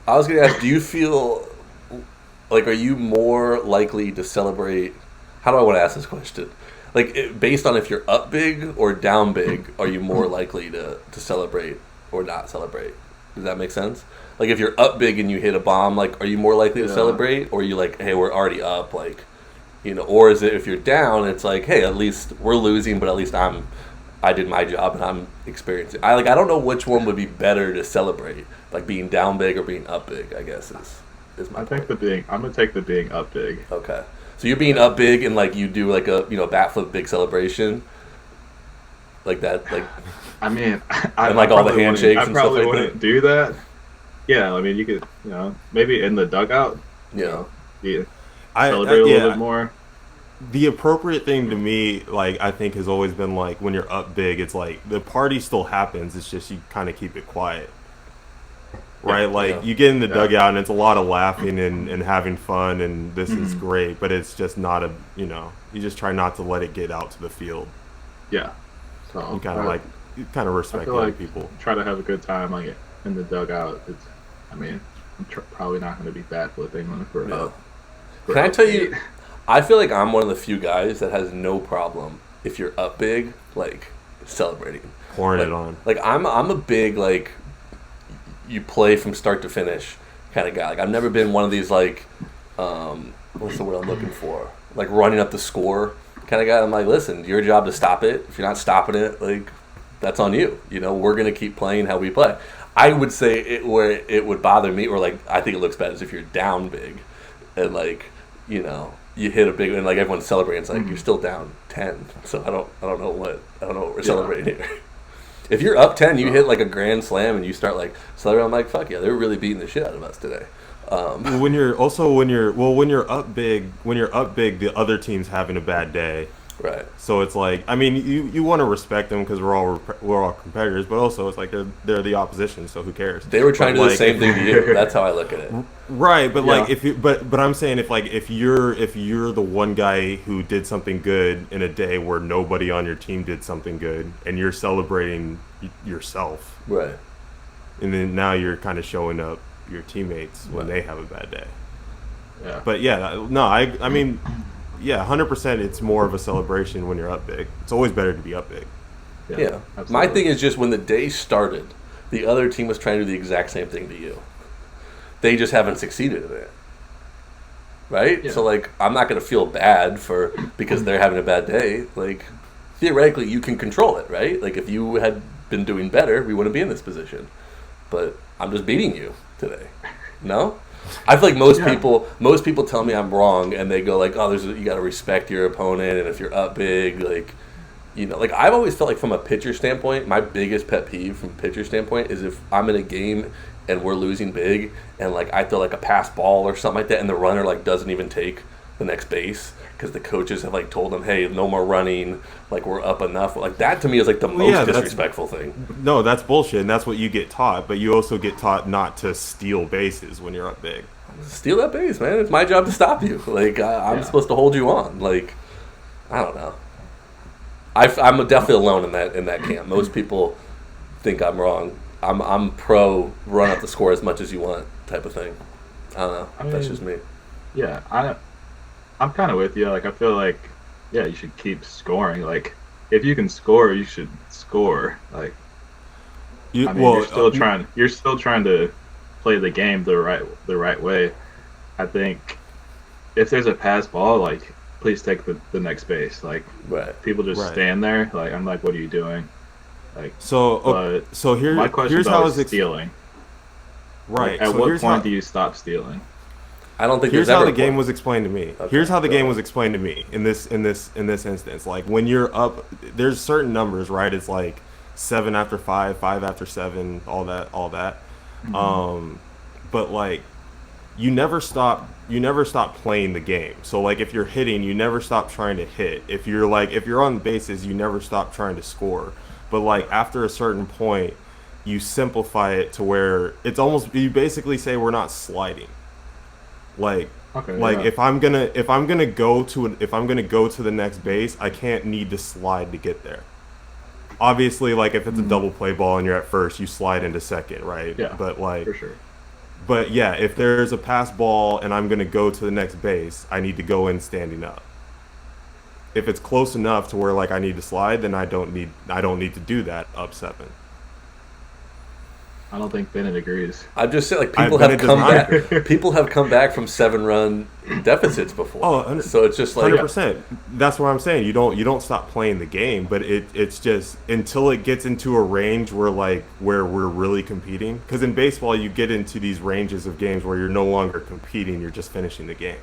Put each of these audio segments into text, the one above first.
I was gonna ask, do you feel like, are you more likely to celebrate? How do I want to ask this question? Like, based on if you're up big or down big, are you more likely to celebrate or not celebrate? Does that make sense? Like, if you're up big and you hit a bomb, like, are you more likely to Yeah. celebrate, or are you like, hey, we're already up, like, or is it if you're down, it's like, hey, at least we're losing, but at least I did my job and I'm experiencing. I don't know which one would be better to celebrate, like being down big or being up big. I guess is my I think point. I'm gonna take the being up big. Okay, so you're being Yeah. up big and like you do like a bat flip big celebration like that, like I mean, and I like all the probably wouldn't. handshakes I and stuff probably like wouldn't that. do that. Yeah, I mean, you could, maybe in the dugout, Yeah, you I celebrate a little bit yeah. more. The appropriate thing to me, like I think, has always been like when you're up big, it's like the party still happens. It's just you kind of keep it quiet, Yeah, right? yeah, Like you get in the yeah. dugout and it's a lot of laughing and having fun, and this is Hmm. great. But it's just not you just try not to let it get out to the field. Yeah. You So kind of like you kind of I respect feel the other like people. try to have a good time like in the dugout. I mean, probably not going to be bad flipping when we're yeah. up. Can We're I up tell eight. you? I feel like I'm one of the few guys that has no problem if you're up big, like celebrating. Pouring Like, it on. like I'm a big like you play from start to finish kind of guy. Like I've never been one of these like what's the word I'm looking for? Like running up the score kind of guy. I'm like, listen, your job to stop it. If you're not stopping it, like that's on you. We're gonna keep playing how we play. I would say where it would bother me, or like I think it looks bad, is if you're down big, and like you hit a big and like everyone's celebrating. It's like you're still down 10. So I don't know what we're Yeah. celebrating here. If you're up 10, you So, hit like a grand slam and you start like celebrating. I'm like, fuck yeah, they're really beating the shit out of us today. When you're when you're up big, the other team's having a bad day. Right. So it's like, I mean, you want to respect them because we're all competitors, but also it's like they're the opposition, so who cares? They were trying But to do the like, same thing to you. That's how I look at it. right? But yeah. like, if you but I'm saying if you're the one guy who did something good in a day where nobody on your team did something good, and you're celebrating yourself, Right. and then now you're kind of showing up your teammates when Right. they have a bad day. Yeah. But yeah, no, I mean, yeah, 100%. It's more of a celebration when you're up big. It's always better to be up big. Yeah. My Absolutely. thing is just when the day started, the other team was trying to do the exact same thing to you. They just haven't succeeded in it. Right? Yeah. So like I'm not gonna feel bad for because they're having a bad day. Like theoretically you can control it, right? Like if you had been doing better, we wouldn't be in this position. But I'm just beating you today. No? I feel like Yeah. most people tell me I'm wrong and they go like, "Oh, you got to respect your opponent and if you're up big, like like I've always felt like from a pitcher standpoint, my biggest pet peeve from a pitcher standpoint is if I'm in a game and we're losing big and like I throw like a pass ball or something like that and the runner like doesn't even take the next base because the coaches have like told them, "Hey, no more running, like we're up enough." Like that to me is like the Well, yeah, most that's disrespectful thing. no, that's bullshit, and that's what you get taught. But you also get taught not to steal bases when you're up big. Steal that base, man. It's my job to stop you. Like I'm Yeah. supposed to hold you on. Like I don't know. I'm definitely alone in that camp. Most people think I'm wrong. I'm pro run up the score as much as you want type of thing. I don't know. I That's mean, just me. yeah. I'm kind of with you. Like, I feel like, yeah, you should keep scoring. Like, if you can score, you should score. Like, You I mean, well, you're still trying to play the game the right way. I think if there's a pass ball, like, please take the next base. Like, Right. people just right. stand there. Like, I'm like, what are you doing? Like, So but so my question here's is how always it's stealing. right. Like, at So what here's point how do you stop stealing? I don't think here's there's how ever the a game point. was explained to me. Okay, Here's how the go game ahead. was explained to me in this instance. Like when you're up, there's certain numbers, right? It's like 7 after 5, 5 after 7, all that. But like you never stop playing the game. So like if you're hitting, you never stop trying to hit. If you're on bases, you never stop trying to score. But like after a certain point, you simplify it to where it's almost you basically say we're not sliding. Like Okay, like yeah. if I'm gonna go to the next base, I can't need to slide to get there. Obviously, like if it's a double play ball and you're at first, you slide into second, right? Yeah, But like for sure. But yeah, if there's a pass ball and I'm going to go to the next base, I need to go in standing up. If it's close enough to where like I need to slide, then I don't need to do that up 7. I don't think Bennett agrees. I'm just saying, like people have come back from 7-run deficits before. Oh, so it's just like 100%. That's what I'm saying. You don't stop playing the game, but it's just until it gets into a range where we're really competing. Because in baseball, you get into these ranges of games where you're no longer competing; you're just finishing the game.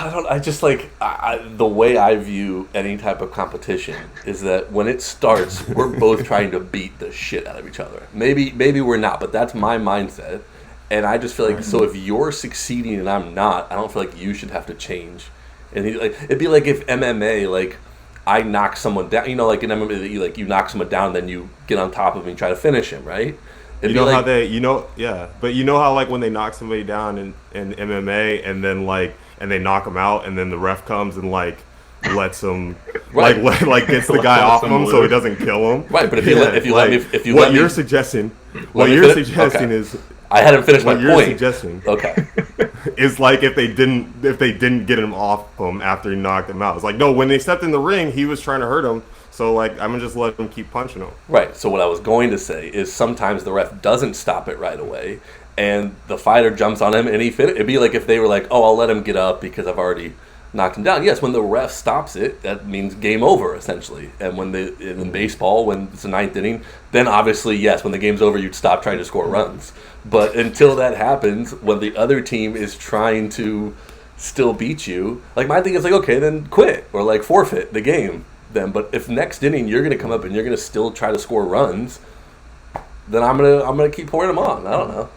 The way I view any type of competition is that when it starts, we're both trying to beat the shit out of each other. Maybe we're not, but that's my mindset. And I just feel like, so if you're succeeding and I'm not, I don't feel like you should have to change. And it'd be like if MMA, like I knock someone down, like in MMA, you knock someone down, then you get on top of him and try to finish him, right? It'd you know like, how but you know how like when they knock somebody down in MMA and then and they knock him out, and then the ref comes and lets him right. gets the guy off him so he doesn't kill him. Right, but if you let me, what you're suggesting is I hadn't finished my point. What you're suggesting, okay, is like if they didn't get him off him after he knocked him out. It's like no, when they stepped in the ring, he was trying to hurt him. So I'm gonna just let him keep punching him. Right. So what I was going to say is sometimes the ref doesn't stop it right away, and the fighter jumps on him, and it'd be like if they were like, "Oh, I'll let him get up because I've already knocked him down." Yes, when the ref stops it, that means game over essentially. And in baseball, when it's the 9th inning, then obviously yes, when the game's over, you'd stop trying to score runs. But until that happens, when the other team is trying to still beat you, like my thing is like, okay, then quit or like forfeit the game. Then, but if next inning you're going to come up and you're going to still try to score runs, then I'm gonna keep pouring them on. I don't know.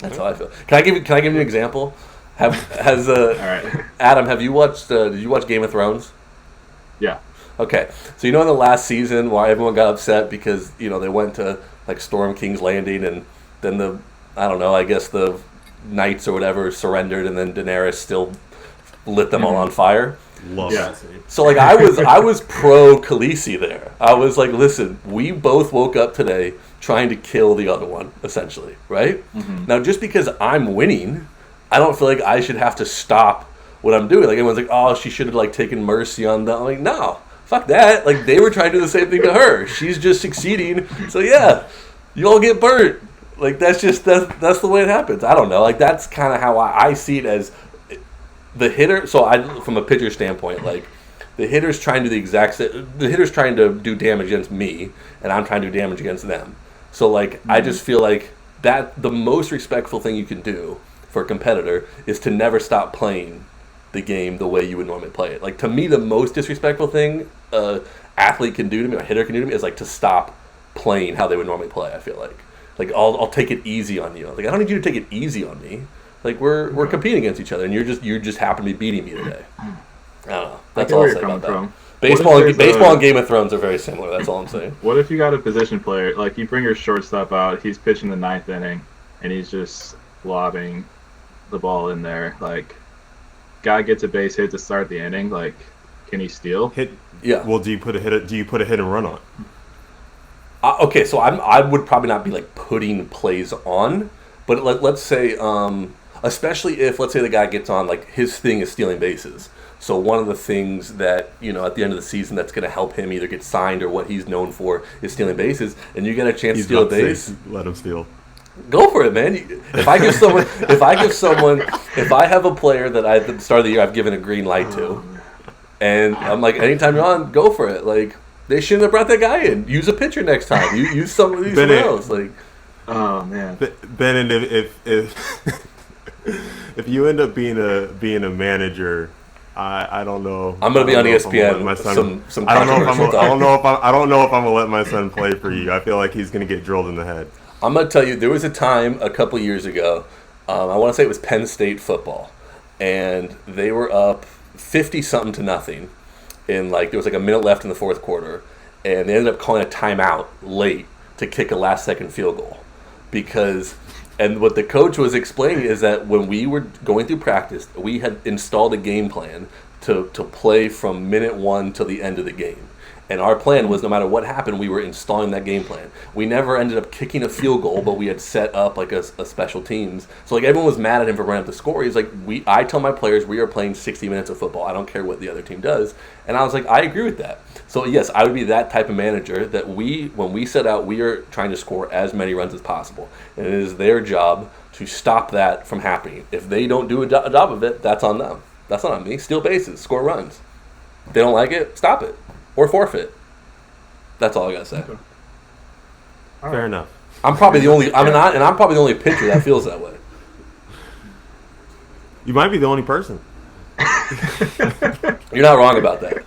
That's how I feel. Can I give you an example? All right. Adam, have you watched? Did you watch Game of Thrones? Yeah. Okay, so in the last season why everyone got upset because they went to like Storm King's Landing and then I guess the knights or whatever surrendered and then Daenerys still lit them all on fire. Love that scene. So I was pro Khaleesi there. I was like, listen, we both woke up today trying to kill the other one, essentially, right? Mm-hmm. Now, just because I'm winning, I don't feel like I should have to stop what I'm doing. Like everyone's like, oh, she should have taken mercy on them. I'm like, no, fuck that. Like they were trying to do the same thing to her. She's just succeeding. So yeah, you all get burnt. Like that's the way it happens. I don't know. Like that's kind of how I see it as. The hitter, from a pitcher standpoint, like the hitter's trying to do the hitter's trying to do damage against me, and I'm trying to do damage against them. So I just feel like that the most respectful thing you can do for a competitor is to never stop playing the game the way you would normally play it. Like to me, the most disrespectful thing a athlete can do to me, or a hitter can do to me, is to stop playing how they would normally play. I feel like I'll take it easy on you. Like I don't need you to take it easy on me. Like we're competing against each other, and you just happen to be beating me today. I don't know. That's all I'll say about that. Baseball and Game of Thrones are very similar. That's all I'm saying. What if you got a position player, like you bring your shortstop out, he's pitching the 9th inning, and he's just lobbing the ball in there. Like, guy gets a base hit to start the inning. Like, can he steal? Hit. Yeah. Well, do you put a hit and run on? Okay, so I would probably not be putting plays on, but let's say. Especially if, let's say, the guy gets on, his thing is stealing bases. So one of the things that, at the end of the season that's going to help him either get signed or what he's known for is stealing bases, and you get a chance to steal a base. Let him steal. Go for it, man. If I have a player that at the start of the year I've given a green light to, and I'm like, anytime you're on, go for it. Like, they shouldn't have brought that guy in. Use a pitcher next time. Use someone else. Like, oh, man. Ben, and if if you end up being a manager, I don't know. I'm gonna be on ESPN. I don't know if I'm gonna let my son play for you. I feel like he's gonna get drilled in the head. I'm gonna tell you, there was a time a couple years ago. I want to say it was Penn State football, and they were up 50-something to nothing, and there was a minute left in the fourth quarter, and they ended up calling a timeout late to kick a last-second field goal because. And what the coach was explaining is that when we were going through practice, we had installed a game plan to play from minute 1 till the end of the game. And our plan was no matter what happened, we were installing that game plan. We never ended up kicking a field goal, but we had set up like a special teams. So like everyone was mad at him for running up the score. He's like, I tell my players we are playing 60 minutes of football. I don't care what the other team does. And I was like, I agree with that. So yes, I would be that type of manager that when we set out, we are trying to score as many runs as possible. And it is their job to stop that from happening. If they don't do a job of it, that's on them. That's not on me. Steal bases, score runs. If they don't like it, stop it. Or forfeit. That's all I gotta say. Okay. Fair enough. I'm probably the only. I'm probably the only pitcher that feels that way. You might be the only person. You're not wrong about that.